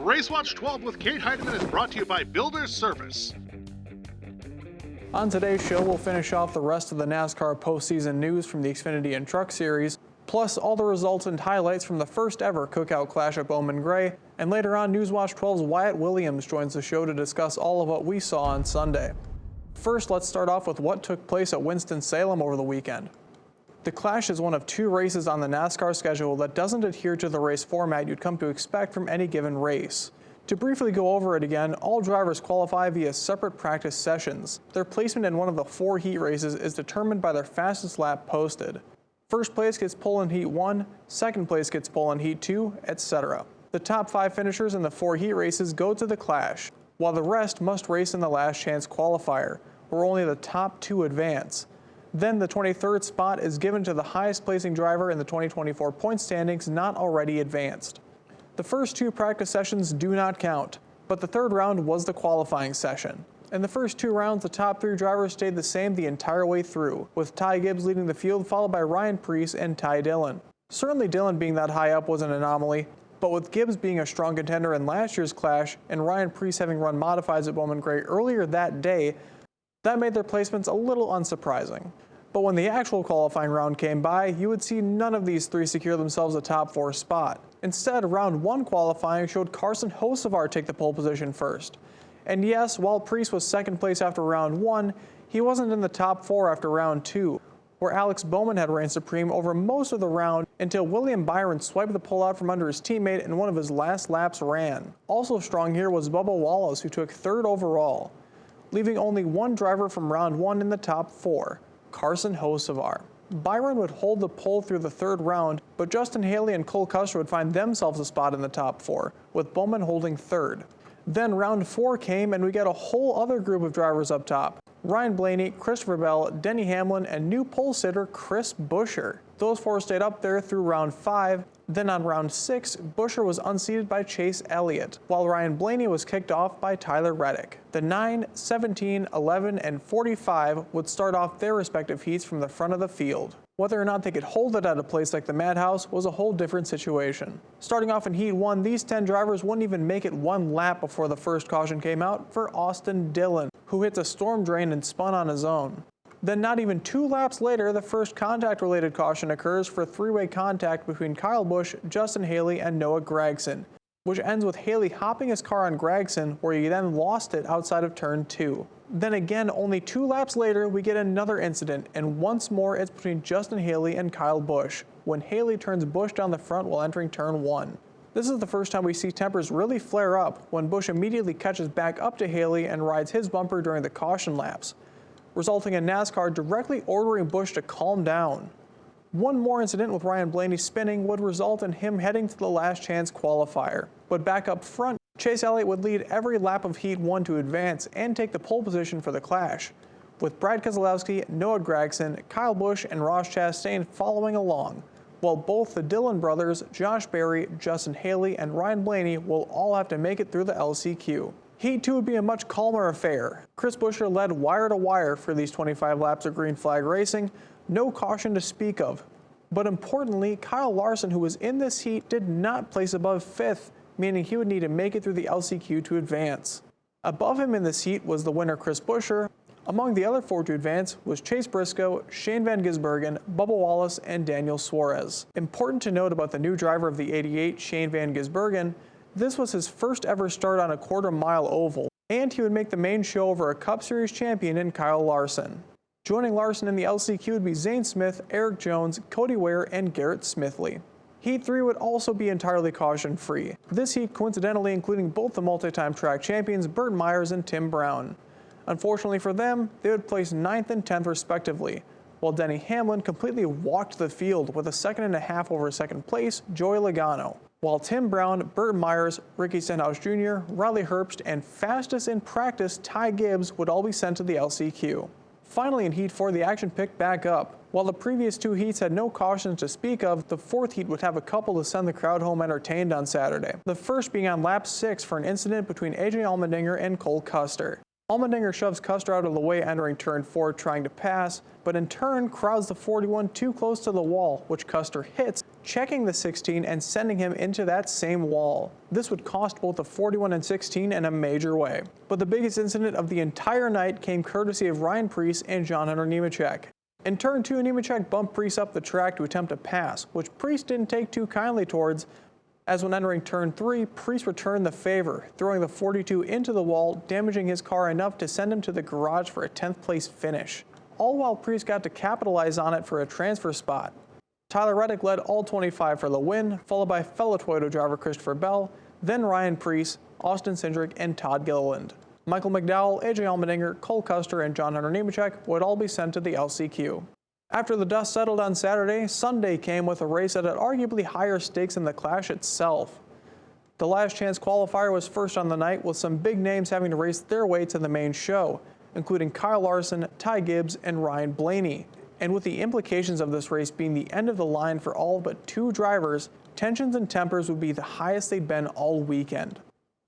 RaceWatch 12 with Cade Heidemann is brought to you by Builder's Service. On today's show, we'll finish off the rest of the NASCAR postseason news from the Xfinity and Truck Series, plus all the results and highlights from the first ever Cookout Clash at Bowman Gray. And later on, Newswatch 12's Wyatt Williams joins the show to discuss all of what we saw on Sunday. First, let's start off with what took place at Winston-Salem over the weekend. The Clash is one of two races on the NASCAR schedule that doesn't adhere to the race format you'd come to expect from any given race. To briefly go over it again, all drivers qualify via separate practice sessions. Their placement in one of the 4 heat races is determined by their fastest lap posted. First place gets pole in Heat 1, second place gets pole in Heat 2, etc. The top 5 finishers in the 4 heat races go to the Clash, while the rest must race in the last chance qualifier, where only the top 2 advance. Then the 23rd spot is given to the highest placing driver in the 2024 point standings not already advanced. The first 2 practice sessions do not count, but the third round was the qualifying session. In the first 2 rounds, the top 3 drivers stayed the same the entire way through, with Ty Gibbs leading the field followed by Ryan Preece and Ty Dillon. Certainly Dillon being that high up was an anomaly, but with Gibbs being a strong contender in last year's Clash and Ryan Preece having run modifieds at Bowman Gray earlier that day, that made their placements a little unsurprising. But when the actual qualifying round came by, you would see none of these 3 secure themselves a top 4 spot. Instead, round 1 qualifying showed Carson Hocevar take the pole position first. And yes, while Preece was second place after round 1, he wasn't in the top 4 after round 2, where Alex Bowman had reigned supreme over most of the round until William Byron swiped the pole out from under his teammate and one of his last laps ran. Also strong here was Bubba Wallace, who took 3rd overall, leaving only 1 driver from round 1 in the top 4. Carson Hocevar. Byron would hold the pole through the 3rd round, but Justin Haley and Cole Custer would find themselves a spot in the top 4, with Bowman holding 3rd. Then round 4 came and we got a whole other group of drivers up top. Ryan Blaney, Christopher Bell, Denny Hamlin, and new pole sitter Chris Buescher. Those 4 stayed up there through round 5. Then on round 6, Buescher was unseated by Chase Elliott, while Ryan Blaney was kicked off by Tyler Reddick. The 9, 17, 11, and 45 would start off their respective heats from the front of the field. Whether or not they could hold it at a place like the Madhouse was a whole different situation. Starting off in Heat 1, these 10 drivers wouldn't even make it 1 lap before the first caution came out for Austin Dillon, who hit a storm drain and spun on his own. Then not even 2 laps later, the first contact-related caution occurs for 3-way contact between Kyle Busch, Justin Haley, and Noah Gragson, which ends with Haley hopping his car on Gragson, where he then lost it outside of turn 2. Then again, only 2 laps later, we get another incident, and once more it's between Justin Haley and Kyle Busch, when Haley turns Busch down the front while entering turn 1. This is the first time we see tempers really flare up when Busch immediately catches back up to Haley and rides his bumper during the caution laps, resulting in NASCAR directly ordering Busch to calm down. One more incident with Ryan Blaney spinning would result in him heading to the last chance qualifier. But back up front, Chase Elliott would lead every lap of Heat 1 to advance and take the pole position for the Clash, with Brad Keselowski, Noah Gragson, Kyle Busch, and Ross Chastain following along, while both the Dillon brothers, Josh Berry, Justin Haley, and Ryan Blaney will all have to make it through the LCQ. Heat 2 would be a much calmer affair. Chris Buescher led wire to wire for these 25 laps of green flag racing, no caution to speak of. But importantly, Kyle Larson, who was in this heat, did not place above 5th, meaning he would need to make it through the LCQ to advance. Above him in this heat was the winner Chris Buescher. Among the other 4 to advance was Chase Briscoe, Shane Van Gisbergen, Bubba Wallace, and Daniel Suarez. Important to note about the new driver of the 88, Shane Van Gisbergen, this was his first ever start on a quarter-mile oval, and he would make the main show over a Cup Series champion in Kyle Larson. Joining Larson in the LCQ would be Zane Smith, Eric Jones, Cody Ware, and Garrett Smithley. Heat 3 would also be entirely caution-free. This heat coincidentally including both the multi-time track champions Burt Myers and Tim Brown. Unfortunately for them, they would place 9th and 10th respectively, while Denny Hamlin completely walked the field with a 2.5 over second place, Joey Logano, while Tim Brown, Burt Myers, Ricky Stenhouse Jr., Riley Herbst, and fastest in practice Ty Gibbs would all be sent to the LCQ. Finally in Heat 4, the action picked back up. While the previous 2 heats had no cautions to speak of, the 4th heat would have a couple to send the crowd home entertained on Saturday. The first being on lap 6 for an incident between AJ Allmendinger and Cole Custer. Allmendinger shoves Custer out of the way entering turn 4 trying to pass, but in turn crowds the 41 too close to the wall, which Custer hits, checking the 16 and sending him into that same wall. This would cost both the 41 and 16 in a major way. But the biggest incident of the entire night came courtesy of Ryan Preece and John Hunter Nemechek. In turn 2, Nemechek bumped Preece up the track to attempt a pass, which Preece didn't take too kindly towards, as when entering turn 3, Preece returned the favor, throwing the 42 into the wall, damaging his car enough to send him to the garage for a 10th place finish. All while Preece got to capitalize on it for a transfer spot. Tyler Reddick led all 25 for the win, followed by fellow Toyota driver Christopher Bell, then Ryan Preece, Austin Cindric, and Todd Gilliland. Michael McDowell, AJ Allmendinger, Cole Custer, and John Hunter Nemechek would all be sent to the LCQ. After the dust settled on Saturday, Sunday came with a race that had arguably higher stakes than the Clash itself. The last chance qualifier was first on the night, with some big names having to race their way to the main show, including Kyle Larson, Ty Gibbs, and Ryan Blaney. And with the implications of this race being the end of the line for all but 2 drivers, tensions and tempers would be the highest they'd been all weekend.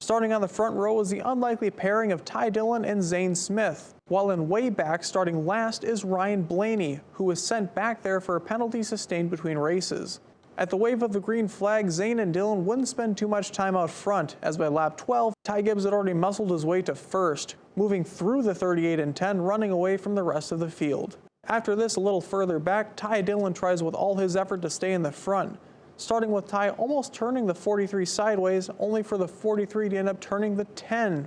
Starting on the front row was the unlikely pairing of Ty Dillon and Zane Smith, while in way back starting last is Ryan Blaney, who was sent back there for a penalty sustained between races. At the wave of the green flag, Zane and Dillon wouldn't spend too much time out front, as by lap 12, Ty Gibbs had already muscled his way to first, moving through the 38 and 10, running away from the rest of the field. After this, a little further back, Ty Dillon tries with all his effort to stay in the front, starting with Ty almost turning the 43 sideways, only for the 43 to end up turning the 10.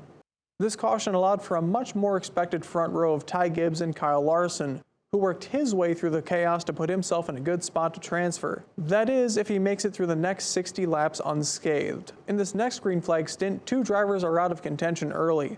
This caution allowed for a much more expected front row of Ty Gibbs and Kyle Larson, who worked his way through the chaos to put himself in a good spot to transfer. That is, if he makes it through the next 60 laps unscathed. In this next green flag stint, 2 drivers are out of contention early.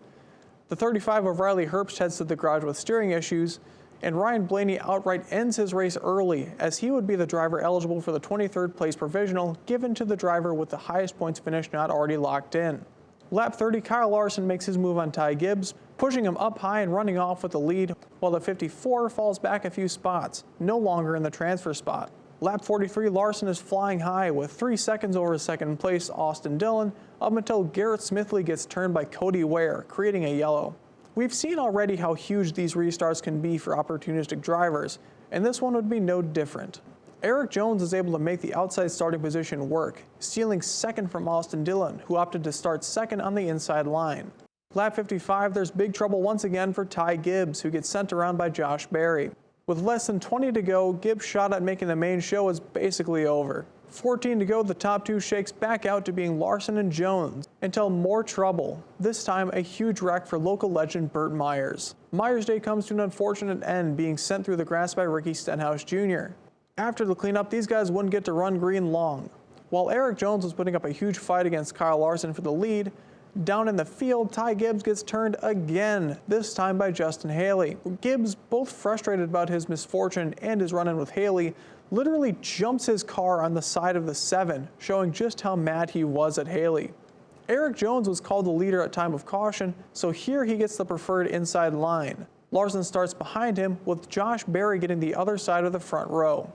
The 35 of Riley Herbst heads to the garage with steering issues, and Ryan Blaney outright ends his race early, as he would be the driver eligible for the 23rd place provisional given to the driver with the highest points finish not already locked in. Lap 30, Kyle Larson makes his move on Ty Gibbs, pushing him up high and running off with the lead, while the 54 falls back a few spots, no longer in the transfer spot. Lap 43, Larson is flying high with 3 seconds over second place Austin Dillon, up until Garrett Smithley gets turned by Cody Ware, creating a yellow. We've seen already how huge these restarts can be for opportunistic drivers, and this one would be no different. Eric Jones is able to make the outside starting position work, stealing second from Austin Dillon, who opted to start second on the inside line. Lap 55, there's big trouble once again for Ty Gibbs, who gets sent around by Josh Berry. With less than 20 to go, Gibbs' shot at making the main show is basically over. 14 to go, the top 2 shakes back out to being Larson and Jones, until more trouble, this time a huge wreck for local legend Burt Myers. Myers' day comes to an unfortunate end, being sent through the grass by Ricky Stenhouse Jr. After the cleanup, these guys wouldn't get to run green long. While Eric Jones was putting up a huge fight against Kyle Larson for the lead, down in the field, Ty Gibbs gets turned again, this time by Justin Haley. Gibbs, both frustrated about his misfortune and his run-in with Haley, literally jumps his car on the side of the 7, showing just how mad he was at Haley. Eric Jones was called the leader at time of caution, so here he gets the preferred inside line. Larson starts behind him, with Josh Berry getting the other side of the front row.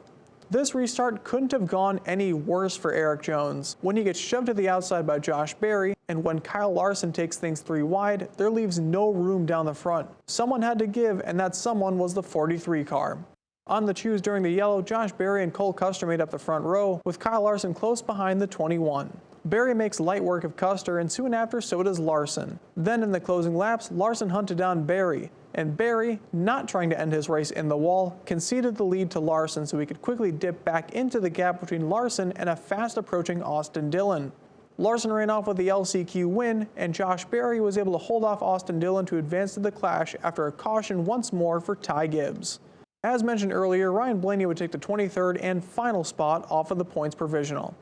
This restart couldn't have gone any worse for Eric Jones, when he gets shoved to the outside by Josh Berry, and when Kyle Larson takes things 3 wide, there leaves no room down the front. Someone had to give, and that someone was the 43 car. On the choose during the yellow, Josh Berry and Cole Custer made up the front row, with Kyle Larson close behind the 21. Berry makes light work of Custer, and soon after so does Larson. Then in the closing laps, Larson hunted down Berry, and Berry, not trying to end his race in the wall, conceded the lead to Larson so he could quickly dip back into the gap between Larson and a fast approaching Austin Dillon. Larson ran off with the LCQ win, and Josh Berry was able to hold off Austin Dillon to advance to the Clash after a caution once more for Ty Gibbs. As mentioned earlier, Ryan Blaney would take the 23rd and final spot off of the points provisional.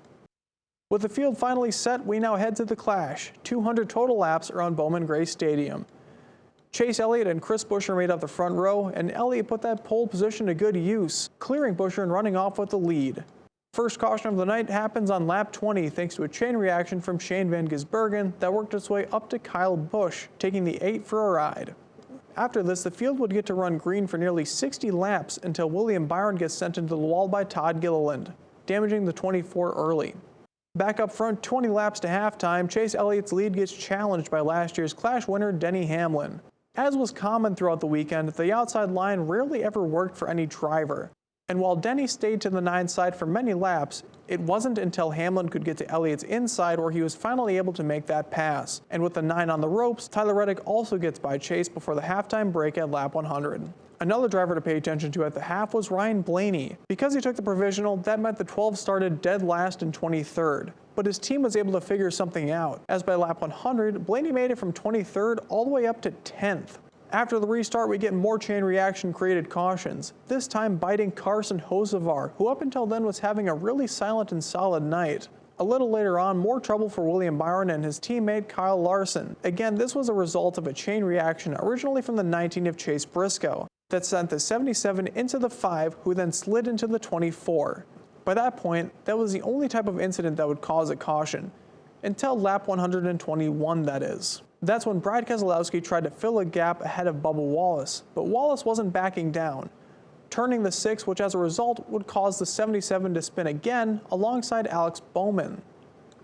With the field finally set, we now head to the Clash. 200 total laps around Bowman Gray Stadium. Chase Elliott and Chris Buescher made up the front row, and Elliott put that pole position to good use, clearing Buescher and running off with the lead. First caution of the night happens on lap 20 thanks to a chain reaction from Shane Van Gisbergen that worked its way up to Kyle Busch, taking the 8 for a ride. After this, the field would get to run green for nearly 60 laps until William Byron gets sent into the wall by Todd Gilliland, damaging the 24 early. Back up front, 20 laps to halftime, Chase Elliott's lead gets challenged by last year's Clash winner Denny Hamlin. As was common throughout the weekend, the outside line rarely ever worked for any driver. And while Denny stayed to the 9 side for many laps, it wasn't until Hamlin could get to Elliott's inside where he was finally able to make that pass. And with the 9 on the ropes, Tyler Reddick also gets by Chase before the halftime break at lap 100. Another driver to pay attention to at the half was Ryan Blaney. Because he took the provisional, that meant the 12 started dead last in 23rd. But his team was able to figure something out, as by lap 100, Blaney made it from 23rd all the way up to 10th. After the restart, we get more chain reaction created cautions, this time biting Carson Hocevar, who up until then was having a really silent and solid night. A little later on, more trouble for William Byron and his teammate Kyle Larson. Again, this was a result of a chain reaction originally from the 19 of Chase Briscoe that sent the 77 into the 5, who then slid into the 24. By that point, that was the only type of incident that would cause a caution, until lap 121, that is. That's when Brad Keselowski tried to fill a gap ahead of Bubba Wallace, but Wallace wasn't backing down, turning the 6, which as a result would cause the 77 to spin again alongside Alex Bowman.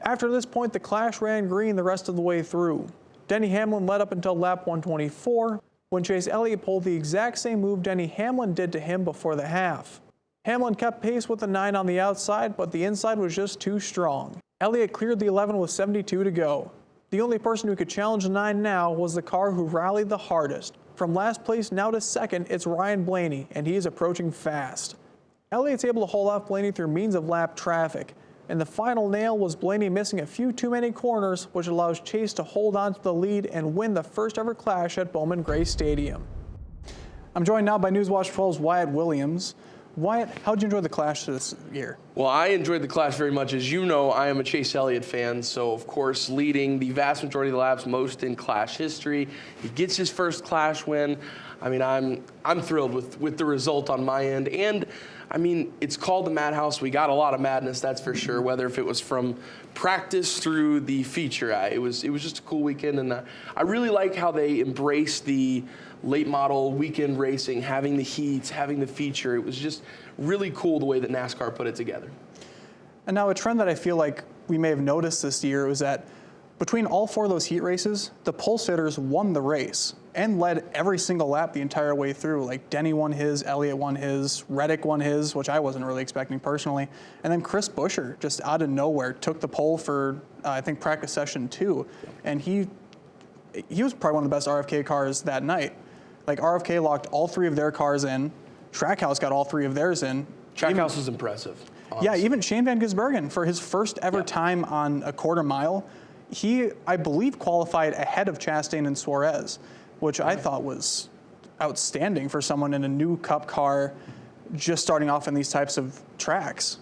After this point, the clash ran green the rest of the way through. Denny Hamlin led up until lap 124, when Chase Elliott pulled the exact same move Denny Hamlin did to him before the half. Hamlin kept pace with the 9 on the outside, but the inside was just too strong. Elliott cleared the 11 with 72 to go. The only person who could challenge the 9 now was the car who rallied the hardest. From last place now to second, it's Ryan Blaney, and he is approaching fast. Elliott's able to hold off Blaney through means of lap traffic, and the final nail was Blaney missing a few too many corners, which allows Chase to hold on to the lead and win the first ever clash at Bowman Gray Stadium. I'm joined now by Newswatch 12's Wyatt Williams. Wyatt, how did you enjoy the clash this year? Well, I enjoyed the clash very much. As you know, I am a Chase Elliott fan, so of course leading the vast majority of the laps, most in clash history. He gets his first clash win. I mean, I'm thrilled with the result on my end. And I mean, it's called the Madhouse. We got a lot of madness, that's for sure, whether if it was from practice through the feature. It was just a cool weekend, and I really like how they embraced the late model weekend racing, having the heats, having the feature. It was just really cool the way that NASCAR put it together. And now a trend that I feel like we may have noticed this year was that between all 4 of those heat races, the pole sitters won the race and led every single lap the entire way through. Like Denny won his, Elliott won his, Reddick won his, which I wasn't really expecting personally. And then Chris Buescher, just out of nowhere, took the pole for, I think, practice session 2. And he was probably one of the best RFK cars that night. Like RFK locked all 3 of their cars in. Trackhouse got all 3 of theirs in. Trackhouse was impressive. Honestly. Yeah, even Shane Van Gisbergen, for his first ever time on a quarter mile, he, I believe, qualified ahead of Chastain and Suarez, which I thought was outstanding for someone in a new Cup car just starting off in these types of tracks.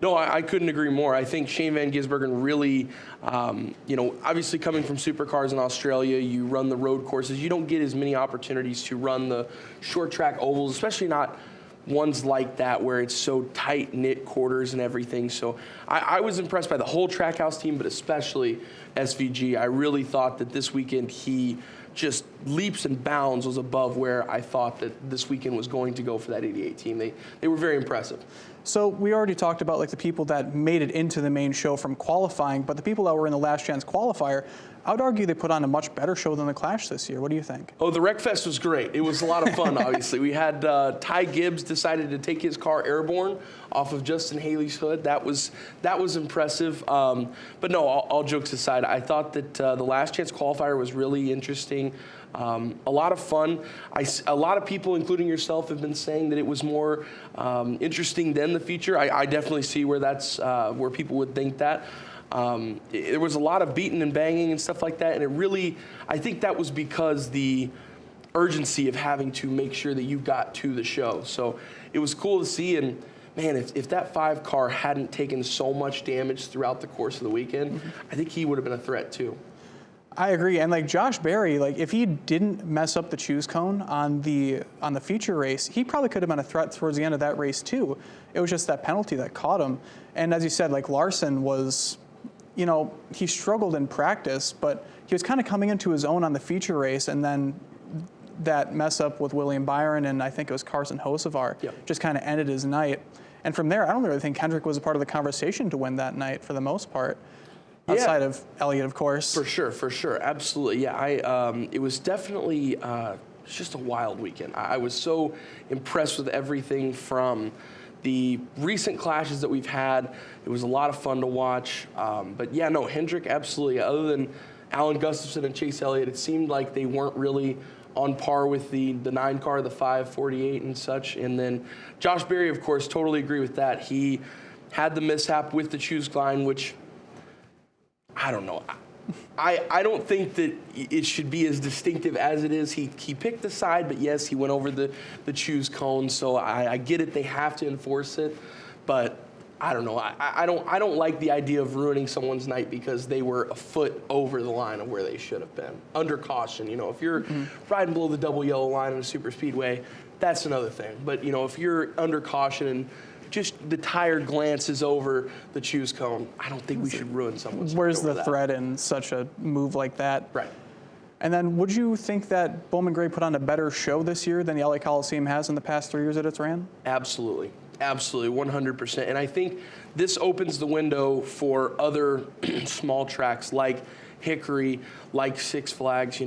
No, I couldn't agree more. I think Shane Van Gisbergen really, obviously coming from supercars in Australia, you run the road courses. You don't get as many opportunities to run the short track ovals, especially not ones like that where it's so tight-knit quarters and everything. So I was impressed by the whole Trackhouse team, but especially SVG. I really thought that this weekend he just leaps and bounds was above where I thought that this weekend was going to go for that 88 team. They were very impressive. So we already talked about like the people that made it into the main show from qualifying, but the people that were in the last chance qualifier, I would argue they put on a much better show than the Clash this year. What do you think? Oh, the Wreckfest was great. It was a lot of fun, obviously. We had Ty Gibbs decided to take his car airborne off of Justin Haley's hood. That was impressive. But no, all jokes aside, I thought that the last chance qualifier was really interesting. A lot of fun. A lot of people, including yourself, have been saying that it was more interesting than the feature. I definitely see where that's where people would think that. There was a lot of beating and banging and stuff like that, and it really, I think that was because the urgency of having to make sure that you got to the show. So it was cool to see, and man, if that 5 car hadn't taken so much damage throughout the course of the weekend, I think he would have been a threat too. I agree, and like Josh Berry, like if he didn't mess up the choose cone on the feature race, he probably could have been a threat towards the end of that race too. It was just that penalty that caught him. And as you said, like Larson was, you know, he struggled in practice, but he was kind of coming into his own on the feature race, and then that mess up with William Byron and I think it was Carson Hocevar just kind of ended his night. And from there, I don't really think Hendrick was a part of the conversation to win that night for the most part. outside of Elliott, of course. For sure, absolutely. Yeah, it was definitely just a wild weekend. I was so impressed with everything from the recent clashes that we've had. It was a lot of fun to watch. But yeah, no, Hendrick, absolutely. Other than Alan Gustafson and Chase Elliott, it seemed like they weren't really on par with the 9 car, the 548 and such. And then Josh Berry, of course, totally agree with that. He had the mishap with the choose line, which I don't know. I don't think that it should be as distinctive as it is. He picked the side, but yes, he went over the choose cone. So I get it. They have to enforce it, but I don't know. I don't like the idea of ruining someone's night because they were a foot over the line of where they should have been. Under caution, if you're riding below the double yellow line in a super speedway, that's another thing. But if you're under caution and just the tire glances over the choose cone, I don't think we should ruin someone's night. Where's the threat in such a move like that? Right. And then would you think that Bowman Gray put on a better show this year than the LA Coliseum has in the past 3 years that it's ran? Absolutely. Absolutely, 100%. And I think this opens the window for other small tracks like Hickory, like Six Flags,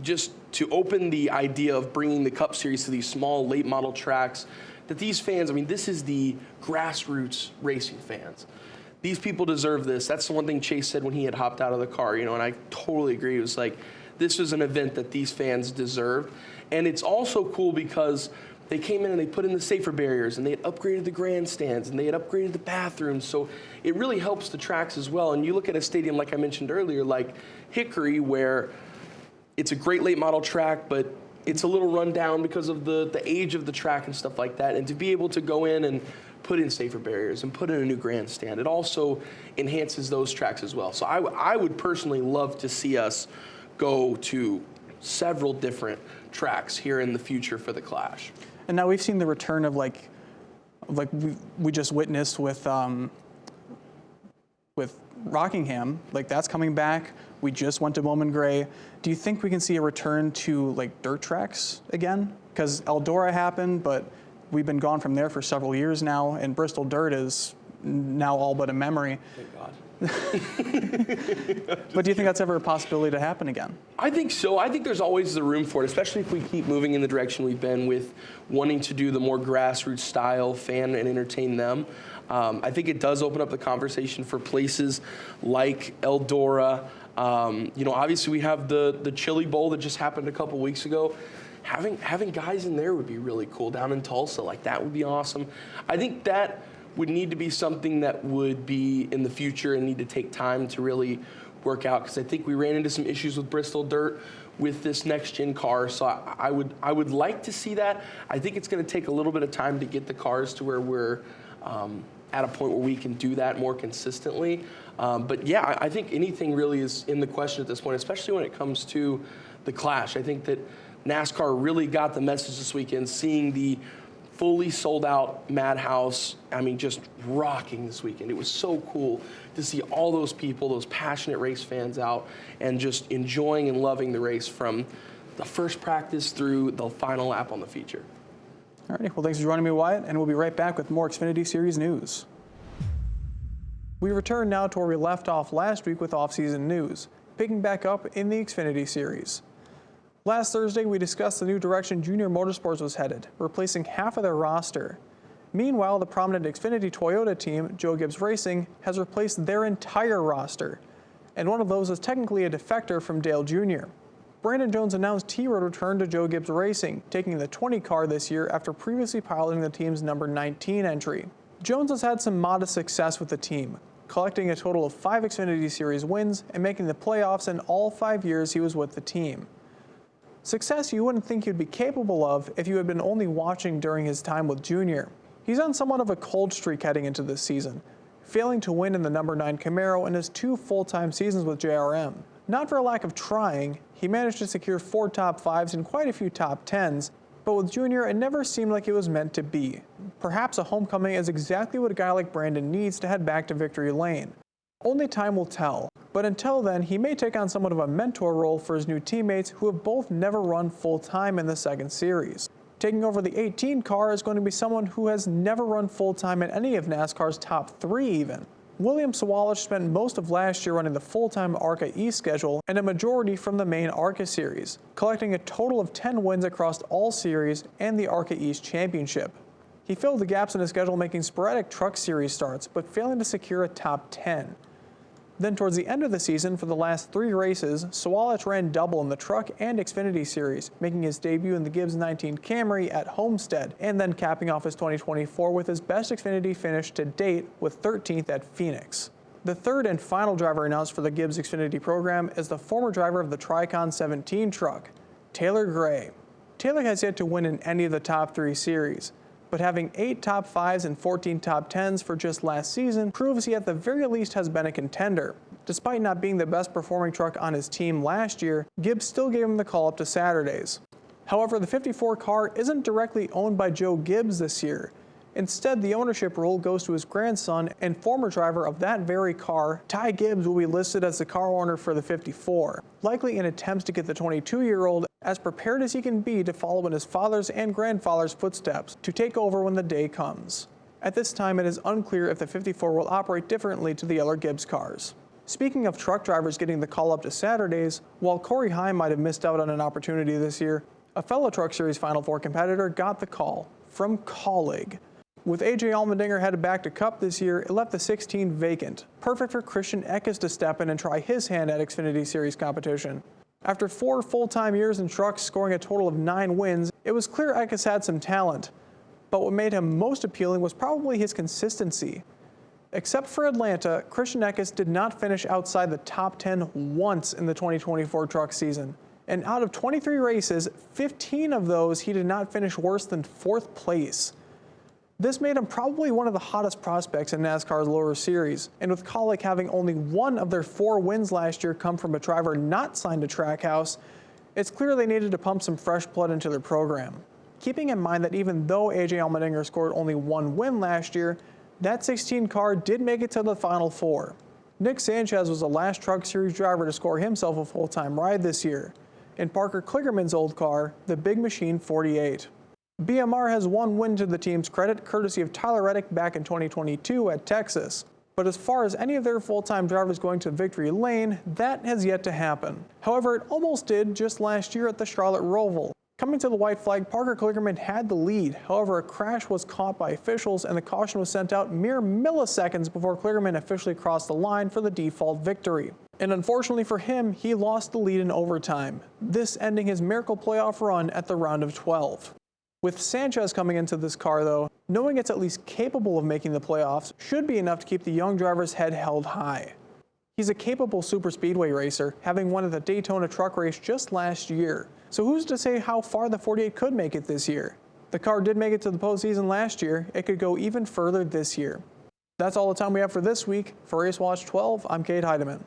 just to open the idea of bringing the Cup Series to these small late model tracks that these fans, this is the grassroots racing fans. These people deserve this. That's the one thing Chase said when he had hopped out of the car, and I totally agree. It was like, this was an event that these fans deserved. And it's also cool because they came in and they put in the safer barriers and they had upgraded the grandstands and they had upgraded the bathrooms. So it really helps the tracks as well. And you look at a stadium, like I mentioned earlier, like Hickory, where it's a great late model track, but it's a little run down because of the age of the track and stuff like that. And to be able to go in and put in safer barriers and put in a new grandstand, it also enhances those tracks as well. So I would personally love to see us go to several different tracks here in the future for the Clash. And now we've seen the return of like we just witnessed with Rockingham, like that's coming back. We just went to Bowman Gray. Do you think we can see a return to like dirt tracks again? Because Eldora happened, but we've been gone from there for several years now, and Bristol dirt is now all but a memory. Thank God. But do you think that's ever a possibility to happen again? I think so. I think there's always the room for it, especially if we keep moving in the direction we've been with wanting to do the more grassroots style, fan and entertain them. I think it does open up the conversation for places like Eldora. Obviously we have the Chili Bowl that just happened a couple weeks ago. Having guys in there would be really cool. Down in Tulsa, like that would be awesome. I think that would need to be something that would be in the future and need to take time to really work out, because I think we ran into some issues with Bristol dirt with this next gen car. So I would like to see that. I think it's going to take a little bit of time to get the cars to where we're at a point where we can do that more consistently. But yeah, I think anything really is in the question at this point, especially when it comes to the Clash. I think that NASCAR really got the message this weekend, seeing the fully sold out Madhouse, just rocking this weekend. It was so cool to see all those people, those passionate race fans out and just enjoying and loving the race from the first practice through the final lap on the feature. All right, well, thanks for joining me, Wyatt, and we'll be right back with more Xfinity Series news. We return now to where we left off last week with off-season news, picking back up in the Xfinity Series. Last Thursday, we discussed the new direction Junior Motorsports was headed, replacing half of their roster. Meanwhile, the prominent Xfinity Toyota team, Joe Gibbs Racing, has replaced their entire roster. And one of those is technically a defector from Dale Jr. Brandon Jones announced he would return to Joe Gibbs Racing, taking the 20 car this year after previously piloting the team's number 19 entry. Jones has had some modest success with the team, collecting a total of 5 Xfinity Series wins and making the playoffs in all 5 years he was with the team. Success you wouldn't think he'd be capable of if you had been only watching during his time with Junior. He's on somewhat of a cold streak heading into this season, failing to win in the number 9 Camaro in his 2 full-time seasons with JRM. Not for a lack of trying, he managed to secure 4 top 5s and quite a few top 10s, but with Junior it never seemed like it was meant to be. Perhaps a homecoming is exactly what a guy like Brandon needs to head back to victory lane. Only time will tell, but until then he may take on somewhat of a mentor role for his new teammates who have both never run full-time in the second series. Taking over the 18 car is going to be someone who has never run full-time in any of NASCAR's top 3 even. William Sawalich spent most of last year running the full-time ARCA East schedule and a majority from the main ARCA series, collecting a total of 10 wins across all series and the ARCA East Championship. He filled the gaps in his schedule making sporadic truck series starts, but failing to secure a top 10. Then towards the end of the season, for the last 3 races, Sawalich ran double in the Truck and Xfinity Series, making his debut in the Gibbs 19 Camry at Homestead, and then capping off his 2024 with his best Xfinity finish to date with 13th at Phoenix. The third and final driver announced for the Gibbs Xfinity program is the former driver of the Tricon 17 truck, Taylor Gray. Taylor has yet to win in any of the top 3 series, but having 8 top 5s and 14 top 10s for just last season proves he at the very least has been a contender. Despite not being the best performing truck on his team last year, Gibbs still gave him the call up to Saturdays. However, the 54 car isn't directly owned by Joe Gibbs this year. Instead, the ownership role goes to his grandson and former driver of that very car. Ty Gibbs will be listed as the car owner for the 54, likely in attempts to get the 22-year-old as prepared as he can be to follow in his father's and grandfather's footsteps to take over when the day comes. At this time, it is unclear if the 54 will operate differently to the other Gibbs cars. Speaking of truck drivers getting the call up to Saturdays, while Corey Heim might have missed out on an opportunity this year, a fellow Truck Series Final Four competitor got the call from Colleague. With AJ Allmendinger headed back to Cup this year, it left the 16 vacant, perfect for Christian Eckes to step in and try his hand at Xfinity Series competition. After 4 full-time years in trucks scoring a total of 9 wins, it was clear Eckes had some talent. But what made him most appealing was probably his consistency. Except for Atlanta, Christian Eckes did not finish outside the top 10 once in the 2024 truck season. And out of 23 races, 15 of those he did not finish worse than 4th place. This made him probably one of the hottest prospects in NASCAR's lower series, and with Colleague having only 1 of their 4 wins last year come from a driver not signed to Trackhouse, it's clear they needed to pump some fresh blood into their program. Keeping in mind that even though AJ Allmendinger scored only 1 win last year, that 16 car did make it to the Final Four. Nick Sanchez was the last Truck Series driver to score himself a full-time ride this year, in Parker Kligerman's old car, the Big Machine 48. BMR has 1 win to the team's credit, courtesy of Tyler Reddick back in 2022 at Texas. But as far as any of their full-time drivers going to victory lane, that has yet to happen. However, it almost did just last year at the Charlotte Roval. Coming to the white flag, Parker Kligerman had the lead. However, a crash was caught by officials and the caution was sent out mere milliseconds before Kligerman officially crossed the line for the default victory. And unfortunately for him, he lost the lead in overtime, this ending his miracle playoff run at the round of 12. With Sanchez coming into this car though, knowing it's at least capable of making the playoffs should be enough to keep the young driver's head held high. He's a capable superspeedway racer, having won at the Daytona truck race just last year. So who's to say how far the 48 could make it this year? The car did make it to the postseason last year. It could go even further this year. That's all the time we have for this week. For RaceWatch 12, I'm Cade Heidemann.